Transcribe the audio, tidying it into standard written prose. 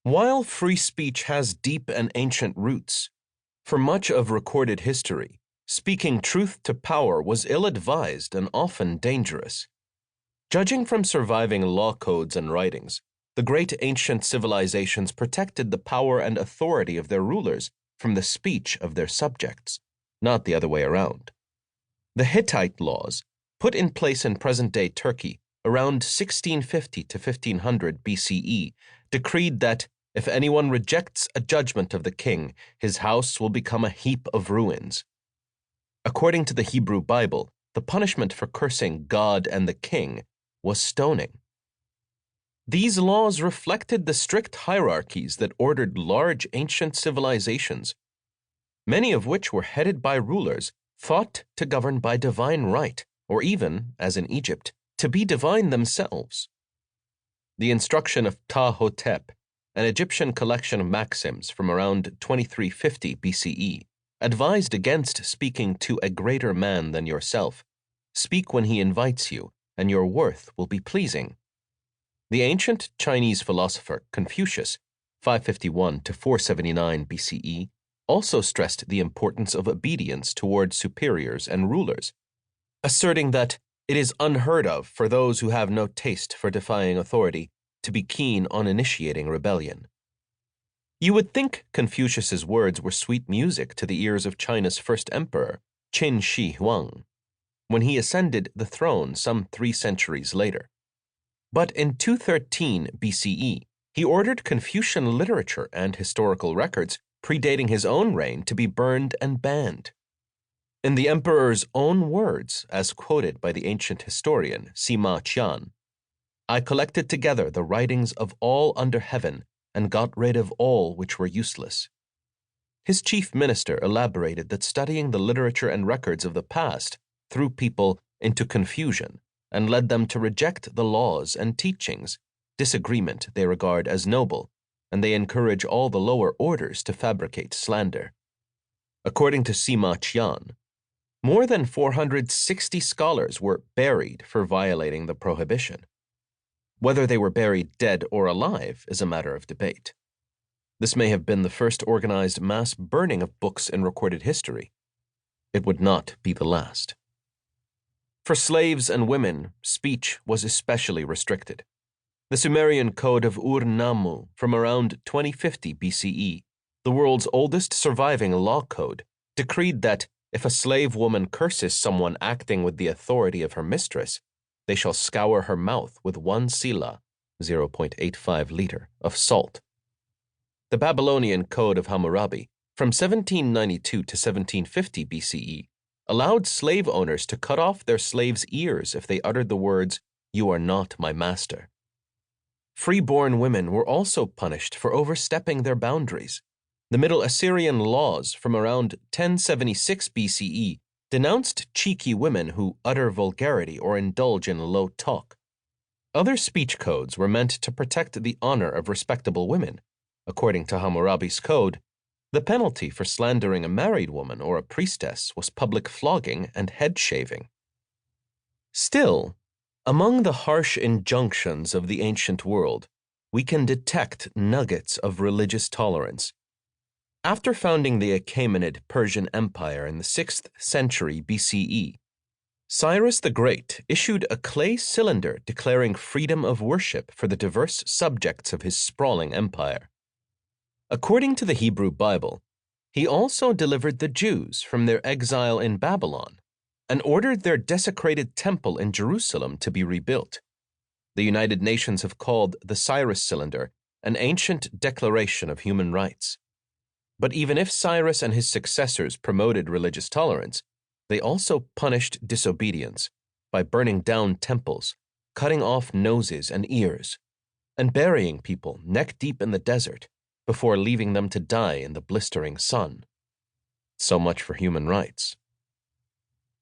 While free speech has deep and ancient roots, for much of recorded history, speaking truth to power was ill-advised and often dangerous. Judging from surviving law codes and writings, the great ancient civilizations protected the power and authority of their rulers from the speech of their subjects, not the other way around. The Hittite laws, put in place in present-day Turkey around 1650 to 1500 BCE, decreed that if anyone rejects a judgment of the king, his house will become a heap of ruins. According to the Hebrew Bible, the punishment for cursing God and the king was stoning. These laws reflected the strict hierarchies that ordered large ancient civilizations, many of which were headed by rulers thought to govern by divine right, or even, as in Egypt, to be divine themselves. The instruction of Ptah-hotep, an Egyptian collection of maxims from around 2350 BCE, advised against speaking to a greater man than yourself. Speak when he invites you, and your worth will be pleasing. The ancient Chinese philosopher Confucius, 551 to 479 BCE, also stressed the importance of obedience toward superiors and rulers, asserting that it is unheard of for those who have no taste for defying authority to be keen on initiating rebellion. You would think Confucius's words were sweet music to the ears of China's first emperor, Qin Shi Huang, when he ascended the throne some 3 centuries later. But in 213 BCE, he ordered Confucian literature and historical records predating his own reign to be burned and banned. In the emperor's own words, as quoted by the ancient historian Sima Qian, "I collected together the writings of all under heaven and got rid of all which were useless." His chief minister elaborated that studying the literature and records of the past threw people into confusion and led them to reject the laws and teachings. Disagreement they regard as noble, and they encourage all the lower orders to fabricate slander. According to Sima Qian, more than 460 scholars were buried for violating the prohibition. Whether they were buried dead or alive is a matter of debate. This may have been the first organized mass burning of books in recorded history. It would not be the last. For slaves and women, speech was especially restricted. The Sumerian code of Ur-Nammu from around 2050 BCE, the world's oldest surviving law code, decreed that if a slave woman curses someone acting with the authority of her mistress, they shall scour her mouth with 1 sila, 0.85 liter, of salt. The Babylonian Code of Hammurabi, from 1792 to 1750 BCE, allowed slave owners to cut off their slaves' ears if they uttered the words, "You are not my master." Freeborn women were also punished for overstepping their boundaries. The Middle Assyrian laws from around 1076 BCE denounced cheeky women who utter vulgarity or indulge in low talk. Other speech codes were meant to protect the honor of respectable women. According to Hammurabi's code, the penalty for slandering a married woman or a priestess was public flogging and head shaving. Still, among the harsh injunctions of the ancient world, we can detect nuggets of religious tolerance. After founding the Achaemenid Persian Empire in the 6th century BCE, Cyrus the Great issued a clay cylinder declaring freedom of worship for the diverse subjects of his sprawling empire. According to the Hebrew Bible, he also delivered the Jews from their exile in Babylon and ordered their desecrated temple in Jerusalem to be rebuilt. The United Nations have called the Cyrus Cylinder an ancient declaration of human rights. But even if Cyrus and his successors promoted religious tolerance, they also punished disobedience by burning down temples, cutting off noses and ears, and burying people neck-deep in the desert before leaving them to die in the blistering sun. So much for human rights.